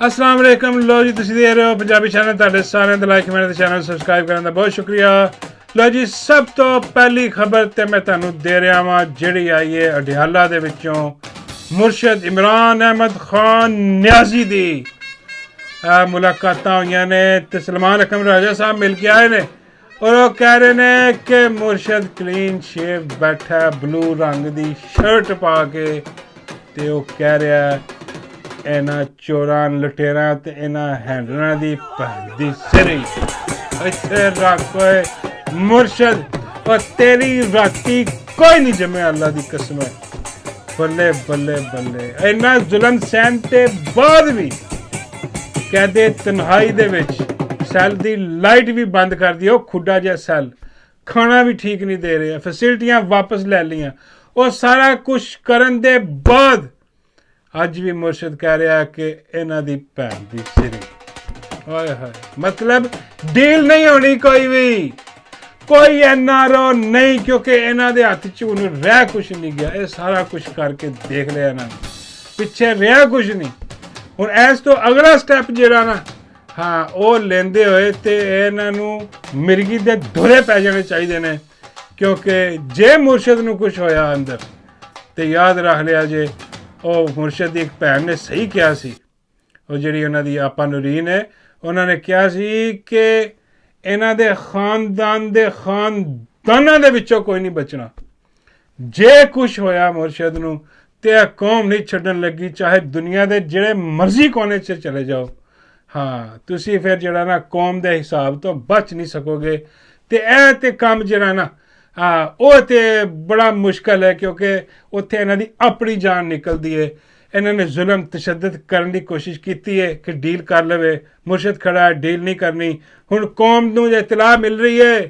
अस्सलाम वालेकुम। लो जी तुसीं देख रहे हो पंजाबी चैनल, तुहाडे सारेयां दा लाइक कमेंट ते चैनल सबसक्राइब करन दा बहुत शुक्रिया। लो जी सब तो पहली खबर ते मैं तुहानूं दे रहा वां जिहड़ी आई है अडियाला दे विचों मुर्शद इमरान अहमद खान न्याजी दी मुलाकातां होईयां ने ते सलमान अकरम राजा साहब मिल के आए ने और वो कह रहे ने कि मुर्शद क्लीन शेव बैठा ब्लू रंग दी शर्ट पा के ते वो कह रहा है इन्हां चोरां लुटेरां ते इन्हां हैंडलां दी भैन दी सिरी इत्थे रख ओए मुर्शद और तेरी राती कोई नहीं जमे अल्लाह दी कसम है। बल्ले बल्ले बल्ले इन्ना जुल्म सहन ते बाद भी कहते तन्हाई दे विच सैल दी लाइट भी बंद कर दी। खुड्डा जिहा सैल, खाना भी ठीक नहीं दे रहे, फैसिलिटियां वापस ले लियां, और सारा कुछ करन दे बाद अज भी मुर्शद कह रहा है कि इन्हां दी भैन दी सिरी। हाय हाय, मतलब डील नहीं होनी कोई भी, कोई NRO नहीं, क्योंकि इन्हां दे हत्थ च हुण रह कुछ नहीं गया। ये सारा कुछ करके देख लिया इन्हां ने, पिछे रहा कुछ नहीं। हुण ऐस तो अगला स्टैप जिहड़ा ना हाँ वो लेंदे होए ते इन्हां नूं मिर्गी दे धुरे पै जाने चाहिए ने, क्योंकि जे मुर्शद नूं कुछ होया अंदर ते याद रख लिया जे ਉਹ ਮੁਰਸ਼ਦ ਦੀ ਇੱਕ ਭੈਣ ਨੇ ਸਹੀ ਕਿਹਾ ਸੀ, ਉਹ ਜਿਹੜੀ ਉਹਨਾਂ ਦੀ ਆਪਾ ਨੂਰੀਨ ਹੈ, ਉਹਨਾਂ ਨੇ ਕਿਹਾ ਸੀ ਕਿ ਇਹਨਾਂ ਦੇ ਖਾਨਦਾਨਾਂ ਦੇ ਵਿੱਚੋਂ ਕੋਈ ਨਹੀਂ ਬਚਣਾ। ਜੇ ਕੁਛ ਹੋਇਆ ਮੁਰਸ਼ਦ ਨੂੰ ਤੇ ਇਹ ਕੌਮ ਨਹੀਂ ਛੱਡਣ ਲੱਗੀ, ਚਾਹੇ ਦੁਨੀਆ ਦੇ ਜਿਹੜੇ ਮਰਜ਼ੀ ਕੋਨੇ 'ਚ ਚਲੇ ਜਾਓ। ਹਾਂ ਤੁਸੀਂ ਫਿਰ ਜਿਹੜਾ ਨਾ ਕੌਮ ਦੇ ਹਿਸਾਬ ਤੋਂ ਬਚ ਨਹੀਂ ਸਕੋਗੇ। ਤੇ ਇਹ ਤੇ ਕੰਮ ਜਿਹੜਾ ਨਾ ਉਹ तो बड़ा मुश्किल है, क्योंकि उत्थे इन्हां दी अपनी जान निकलती है। इन्हां ने जुल्म तशद्दद करने की कोशिश की है कि डील कर लवे, मुर्शद खड़ा है डील नहीं करनी। हुण कौम नूं इतलाह मिल रही है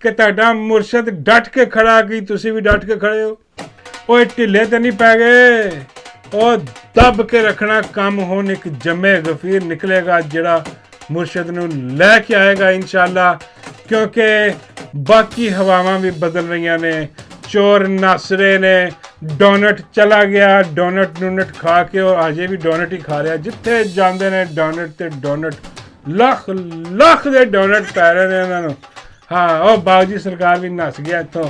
कि तुहाडा मुर्शद डट के खड़ा, कि तुसीं भी डट के खड़े हो। ओए ढिले तो नहीं पै गए, और दब के रखना काम। हुण एक जमे गफीर निकलेगा जिहड़ा मुर्शद नूं लै के आएगा इंशाअल्लाह, क्योंकि बाकी हवावां भी बदल रही ने। चोर नस रहे ने, डोनट चला गया, डोनट नूनट खा के, और अजे भी डोनट ही खा रहा। जिथे जाते ने डोनट ते डोनट, लख लख दे डोनट पै रहे ने इन्हां नूं। हाँ वो बागजी सरकार भी नस गया इत्थों,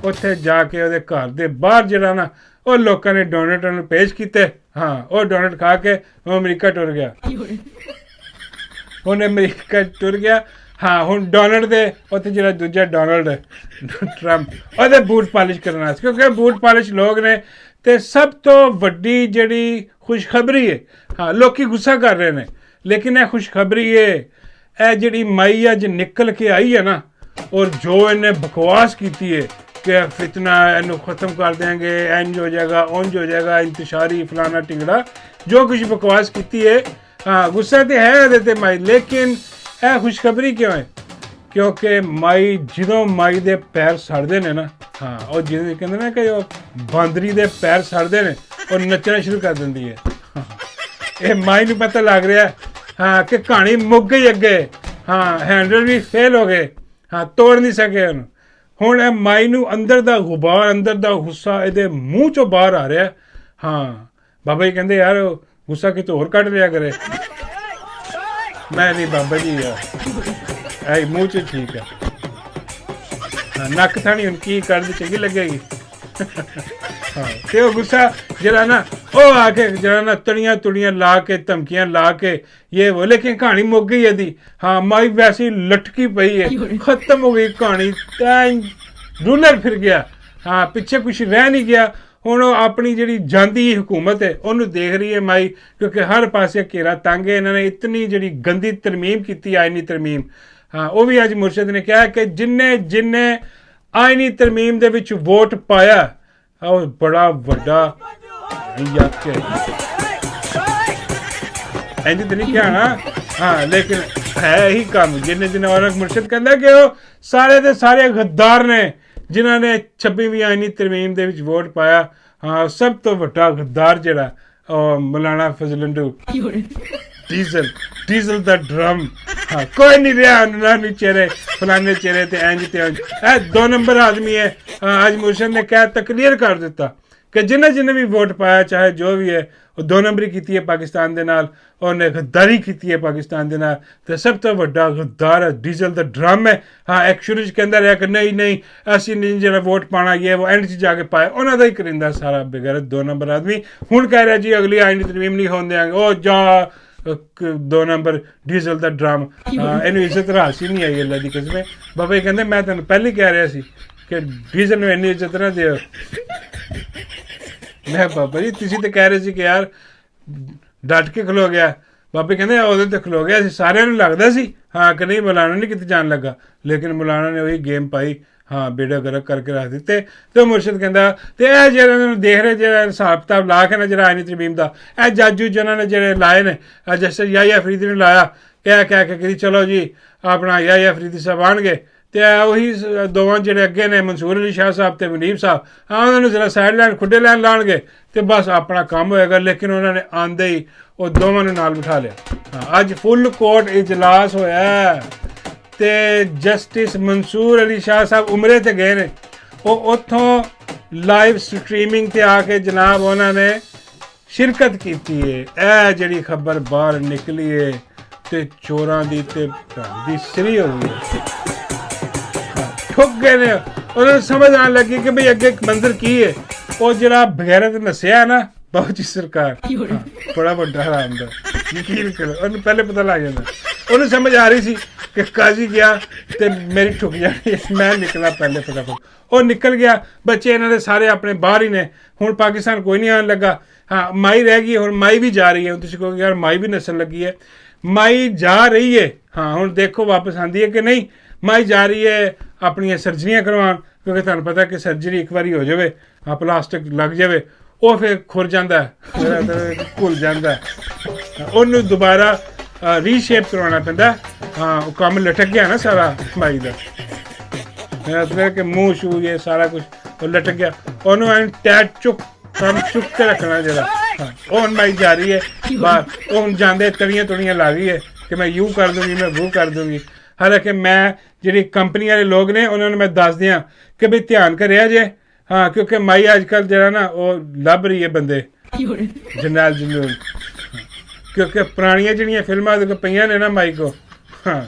उत्थे जाके ਉਹਦੇ घर दे बाहर ਜਿਹੜਾ ना ਉਹ ਲੋਕਾਂ ਨੇ डोनट ਨੂੰ पेश ਕੀਤੇ। हाँ ਉਹ डोनट खा के ਉਹ अमरीका टुर गया, ਉਹਨੇ अमरीका टुर गया। हाँ हुण डोनल्ड दे उत्थे जिहड़ा दूजा डोनल्ड ट्रंप ਉਹਦੇ बूट पालिश करना, क्योंकि बूट पालिश लोग ने। ते सब तो वड्डी जिहड़ी खुशखबरी है, हाँ लोकी गुस्सा कर रहे हैं, लेकिन यह खुशखबरी है यह जिहड़ी माई अज निकल के आई है ना, और जो इन्हें बकवास की है कि फितना इनू ख़त्म कर देंगे, इंज हो जाएगा उंज हो जाएगा, इंतशारी फलाना टिंगड़ा, जो कुछ बकवास की है। हाँ गुस्सा तो है ये ते माई, लेकिन यह खुशखबरी क्यों है? क्योंकि माई जो माई दे पैर सड़ते हैं ना, हाँ और जिन्हें कहते ना कि बांदरी दे पैर सड़ते हैं और नचना शुरू कर देती है। हाँ ये माई नूं पता लग रहा है हाँ कि कहानी मुक गई अगे। हाँ हैंडल भी फेल हो गए, हाँ तोड़ नहीं सके उन्होंने। हुण ये माई नूं अंदर दा गुबार, अंदर दा गुस्सा इहदे मूँह चों बाहर आ रहा। हाँ बाबा जी कहते यार गुस्सा कितों होर कढ लिया करे। मैं नहीं बाबा जी यार ऐ मूँह च ठीक है। हाँ नक थानी उनकी कर दी चंगी लगेगी। हाँ तो गुस्सा जरा ना वो आके जरा ना तड़ियाँ तुड़ियाँ ला के धमकियाँ ला के ये वो, लेकिन कहानी मुक गई यदि। हाँ माई वैसी लटकी पई है, खत्म हो गई कहानी, रूलर फिर गया। हाँ पिछे कुछ रह नहीं गया। हुण अपनी जिहड़ी जांदी हुकूमत है उन्होंने देख रही है माई, क्योंकि हर पासे घेरा तंग है। इन्होंने इतनी जिहड़ी गंदी तरमीम की, आईनी तरमीम। हाँ वो भी अज मुर्शद ने कहा कि जिन्ने आईनी तरमीम दे विच वोट पाया और बड़ा वड्डा इंज तो नहीं कहा ना। हाँ लेकिन है ही काम जिन्हें और मुर्शद कहता कि वो सारे दे सारे गद्दार ने जिन्होंने 26वीं आईनी तरमीम दे विच वोट पाया। हाँ सब तो वड्डा गद्दार जिहड़ा मौलाना फजलंडू डीजल दा ड्रम। हाँ कोई नहीं रहा उन्होंने चेहरे फलाने चेहरे ते इंज ते इंज। 2 नंबर आदमी है। आज मुर्शद ने कह तकलीर कर दिता ਕਿ ਜਿन्हें भी वोट पाया चाहे जो भी है वो 2 नंबरी की है पाकिस्तान के नाल, उन्हें गद्दारी की है पाकिस्तान के नाल, तो सब तो वड्डा गद्दार है, डीजल का ड्रम है। हाँ एक शुरू कहता रहा कि नहीं नहीं असी नहीं जो वोट पाना ये वो एंड जाके पाए, उन्होंने ही करिंदा सारा बेगैरत 2 नंबर आदमी। हुण कह रहा जी अगली आईनी तरमीम नहीं होने देंगे, ओ जा 2 नंबर डीजल का ड्रम, इन्हू इज्जत रास ही नहीं आई अल्लाह की कसम। बाबा जी कहते मैं तेन पहले ही कह रहा सी कि डीजल में इन्नी इज्जत ना दियो। मैं बाबा जी तुसी तो कह रहे सी कि यार डट के खलो गया। बाबे कहते उदों तो खलो गया सारे लगता सी हाँ कि नहीं मौलाना नहीं कितने जान लगा, लेकिन मौलाना ने वही गेम पाई, हाँ बेड़ा गर्क करके रख दिते। तो मुर्शद कहता तो यह जो देख रहे जो हिसाब किताब ला के ना जो आईनी तरमीम का यह जज जिन्होंने जो लाए ने जस्टिस याहिया अफरीदी ने लाया कह के चलो जी अपना याहिया अफरीदी साहब आन गए तो उही दोवां जेह्ड़े अगे ने मंसूर अली शाह साहब तो मुनीब साहब, हाँ उन्होंने जरा साइड लैन खुडे लैन लाने तो बस अपना काम होएगा। लेकिन उन्होंने आंदे ही वो दोवां नूं नाल बिठा लिया। हाँ अज फुल कोर्ट इजलास होया तो जस्टिस मंसूर अली शाह साहब उमरे ते गए ने, वो उत्थों लाइव स्ट्रीमिंग ते आके जनाब उन्होंने शिरकत की है। यह जिहड़ी खबर बाहर निकली है तो चोरां दी ते दी सरी हो गई, ठुक गए ने। उन्होंने समझ आने लगी कि भाई अगे मंजर की है, वो जरा बगैरत नसिया ना बहुत जी सरकार, हाँ, बड़ा बड़ा हराम दा यकीन करो। उन्हें पहले पता लग जाता, उन्हें समझ आ रही सी कि काजी गया तो मेरी ठुक जानी, मैं निकला पहले फटाफट। वो निकल गया, बच्चे इन्होंने सारे अपने बाहर ही ने। हुण पाकिस्तान कोई नहीं आने लगा, हाँ माई रह गई, हुण माई भी जा रही है। तुसीं कहोगे यार माई भी नसन लगी है, माई जा रही है। हाँ हुण देखो वापस आती है कि नहीं। माई जा रही है अपनी सर्जरियाँ करवान, क्योंकि तुहानूं पता कि सर्जरी एक बारी हो जाए, हाँ प्लास्टिक लग जाए वो फिर खुर जाता है, घुल जाता है, उन्होंने दोबारा रीशेप करवाना पैंदा। हाँ वो काम लटक गया ना सारा माई का, मेरा मतलब कि मुँह शू ये सारा कुछ वो लटक गया, उन्होंने टैट चुक काम चुक के रखना जरा। हाँ वो माई जा रही है बाहर, वो जाते तड़ियाँ तुड़ियाँ ला गई है कि मैं यूँ कर दूँगी मैं वो कर दूँगी। हालांकि मैं जी कंपनी वाले लोग ने उन्होंने मैं दस दिया कि भाई ध्यान करिया जे, हाँ क्योंकि माई अजकल जरा ना वो लभ रही है बंदे जरनैल जनूल, क्योंकि पुरानियां जड़ियाँ फिल्मां पईयां ने ना माई को, हाँ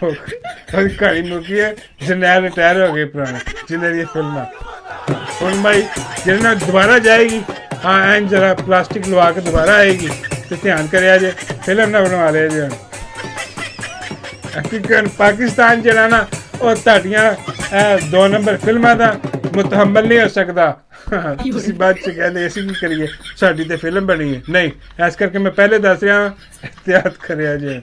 कहानी मुकी है, जरनैल रिटायर हो गए पुराने जिन्हें ये फिल्मां। हुण माई जिन्हें ना दोबारा जाएगी, हाँ एन जरा प्लास्टिक लवा के दोबारा आएगी तो ध्यान करिया जे फिल्म ना बनवा लिया जे। क्योंकि पाकिस्तान जरा ना वो तुहाडियां 2 नंबर फिल्मां दा मुतहम्मल नहीं हो सकता। तुसीं बाद च कहते असीं की करिए साडी ते फिल्म बनी है, नहीं इस करके मैं पहले दस रहा एहतियात करिया जे,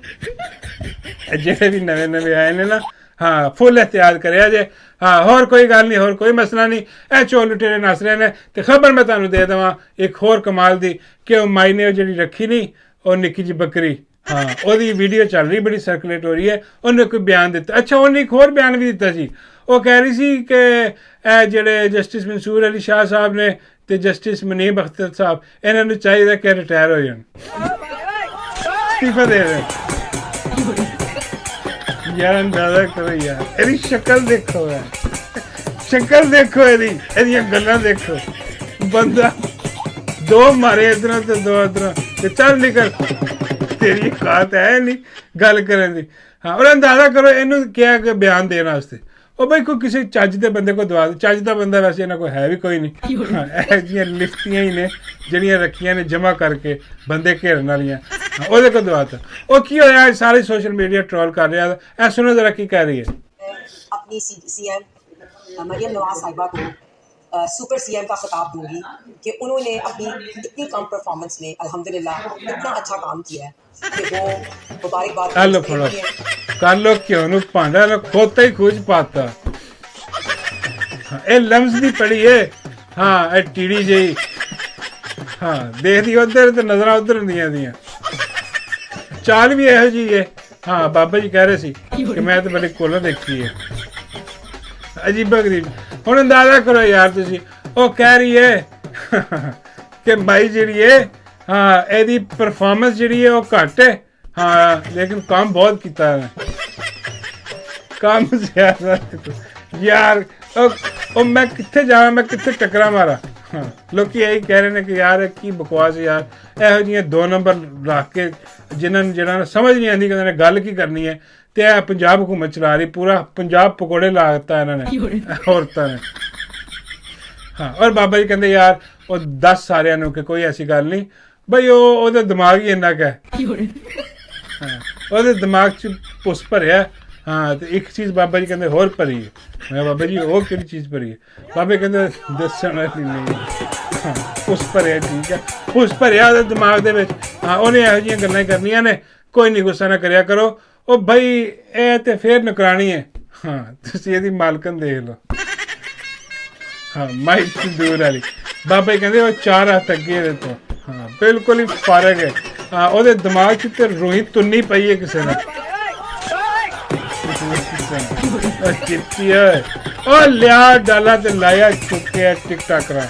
जेह्ड़े भी नवे नवे आए ने ना, हाँ फुल एहतियात करिया जे। हाँ होर कोई गल नहीं, होर कोई मसला नहीं, ए चोर लुटेरे नस रहे ने। तो खबर मैं तुहानूं दे देवां एक होर कमाल दी कि वो माई ने जिहड़ी रखी नहीं वो निक्की जी बकरी, हाँ ਉਹਦੀ वीडियो चल रही बड़ी सर्कुलेट हो रही है, उन्हें कोई बयान दिता। अच्छा उन्हें एक होर बयान भी दिता सी, वो कह रही सी कि ਜਿਹੜੇ जस्टिस मंसूर अली शाह साहब ने तो जस्टिस मुनीब अख्तर साहब इन्होंने चाहिए कि रिटायर हो जाए, इस्तीफा दे दें। यार अंदाजा करो यार, ਇਹਦੀ शक्ल देखो यार, शक्ल देखो ਇਹਦੀਆਂ ਗੱਲਾਂ देखो, बंदा 2 मारे इधरों तो 2 इधरों ते चल निकल, तेरी औकात है नहीं गल करन दी। हाँ और अंदाजा करो इनू क्या कि बयान देने वास्ते ਉਹ ਬਈ ਕੋਈ ਕਿਸੇ ਚੱਜ ਦੇ ਬੰਦੇ ਕੋਲ ਦਵਾ ਦੇ, ਚੱਜ ਦਾ ਬੰਦਾ ਵੈਸੇ ਇਹਨਾਂ ਕੋਲ ਹੈ ਵੀ ਕੋਈ ਨਹੀਂ। ਇਹ ਜਿਹੀਆਂ ਲਿਫਟੀਆਂ ਹੀ ਨੇ ਜਿਹੜੀਆਂ ਰੱਖੀਆਂ ਨੇ ਜਮ੍ਹਾਂ ਕਰਕੇ ਬੰਦੇ ਘੇਰਨ ਵਾਲੀਆਂ, ਉਹਦੇ ਕੋਲ ਦਵਾਤਾ। ਉਹ ਕੀ ਹੋਇਆ ਸਾਰੇ ਸੋਸ਼ਲ ਮੀਡੀਆ ਟ੍ਰੋਲ ਕਰ ਰਿਹਾ। ਇਹ ਸੁਣੋ ਜ਼ਰਾ ਕੀ ਕਹਿ ਰਹੀ ਹੈ। अपनी सीएम मरियम नवाज साहिबा को सुपर सीएम का खिताब दूंगी कि उन्होंने अपनी इतनी कम परफॉर्मेंस में अल्हम्दुलिल्लाह इतना अच्छा काम किया है कि वो मुबारकबाद कर लो क्यों नु भांडा लो खोता ही खूज पाता। ए लम्स दी पड़ी है, हाँ ए टीड़ी जी, हाँ देख दी उधर तो नजर उधर होंदियां दियां, चाल भी यहो जी है। हाँ बाबा जी कह रहे सी कि मैं तो बड़ी कोलों देखी है, अजीबा गरीब। हुण अंदाजा करो यार तुसी, वो कह रही है कि माई जी है, हाँ यदी परफॉर्मेंस जी है वो घट है, हाँ लेकिन काम बहुत किया है, काम ज्यादा। यार ओ मैं कित्थे जावां, मैं कित्थे टकरा मारा। ਹਾਂ ਲੋਕੀ ਇਹੀ ਕਹਿ ਰਹੇ ਨੇ ਕਿ ਯਾਰ ਇਹ ਕੀ ਬਕਵਾਸ ਯਾਰ, ਇਹੋ ਜਿਹੀਆਂ 2 ਨੰਬਰ ਰੱਖ ਕੇ ਜਿਹਨਾਂ ਨੂੰ ਸਮਝ ਨਹੀਂ ਆਉਂਦੀ ਕਿ ਉਹਨਾਂ ਨੇ ਗੱਲ ਕੀ ਕਰਨੀ ਹੈ, ਤੇ ਇਹ ਪੰਜਾਬ ਹਕੂਮਤ ਚਲਾ ਰਹੀ, ਪੂਰਾ ਪੰਜਾਬ ਪਕੌੜੇ ਲਾ ਦਿੱਤਾ ਇਹਨਾਂ ਨੇ ਔਰਤਾਂ ਨੇ। ਹਾਂ ਔਰ ਬਾਬਾ ਜੀ ਕਹਿੰਦੇ ਯਾਰ ਉਹ ਦੱਸ ਸਾਰਿਆਂ ਨੂੰ ਕਿ ਕੋਈ ਐਸੀ ਗੱਲ ਨਹੀਂ ਬਈ, ਉਹਦਾ ਦਿਮਾਗ ਹੀ ਇੰਨਾ ਕੁ ਹੈ। ਹਾਂ ਉਹਦੇ ਦਿਮਾਗ 'ਚ ਪੁੱਸ ਭਰਿਆ। ਹਾਂ ਤੇ ਇੱਕ ਚੀਜ਼ ਬਾਬਾ ਜੀ ਕਹਿੰਦੇ ਹੋਰ ਭਰੀ ਹੈ। ਮੈਂ ਬਾਬਾ ਜੀ ਉਹ ਕਿਹੜੀ ਚੀਜ਼ ਭਰੀ ਹੈ? ਬਾਬੇ ਕਹਿੰਦੇ ਦੱਸਣ ਵਾਲੀ ਨਹੀਂ। ਹਾਂ ਪੁੱਸ ਭਰਿਆ, ਠੀਕ ਹੈ, ਪੁੱਸ ਭਰਿਆ ਉਹਦੇ ਦਿਮਾਗ ਦੇ ਵਿੱਚ। ਹਾਂ ਉਹਨੇ ਇਹੋ ਜਿਹੀਆਂ ਗੱਲਾਂ ਕਰਨੀਆਂ ਨੇ, ਕੋਈ ਨਹੀਂ, ਗੁੱਸਾ ਨਾ ਕਰਿਆ ਕਰੋ। ਉਹ ਬਈ ਇਹ ਤੇ ਫੇਰ ਨੁਕਰਾਣੀ ਹੈ। ਹਾਂ ਤੁਸੀਂ ਇਹਦੀ ਮਾਲਕਨ ਦੇਖ ਲਓ। ਹਾਂ ਮਾਈਕ ਦੂਰ ਵਾਲੀ। ਬਾਬਾ ਜੀ ਕਹਿੰਦੇ ਉਹ 4 ਹੱਥ ਅੱਗੇ ਇਹਦੇ ਤੋਂ। ਹਾਂ ਬਿਲਕੁਲ ਹੀ ਫਾਰਗ ਹੈ। ਹਾਂ ਉਹਦੇ ਦਿਮਾਗ 'ਚ ਤੇ ਰੂਹੀ ਤੁੰਨੀ ਪਈ ਹੈ ਕਿਸੇ ਨੇ। ਉਹ ਲਿਆ ਡਾਲਾ ਤੇ ਲਾਇਆ ਚੁੱਕਿਆ ਟਿਕ ਟਾਕ ਰਾ।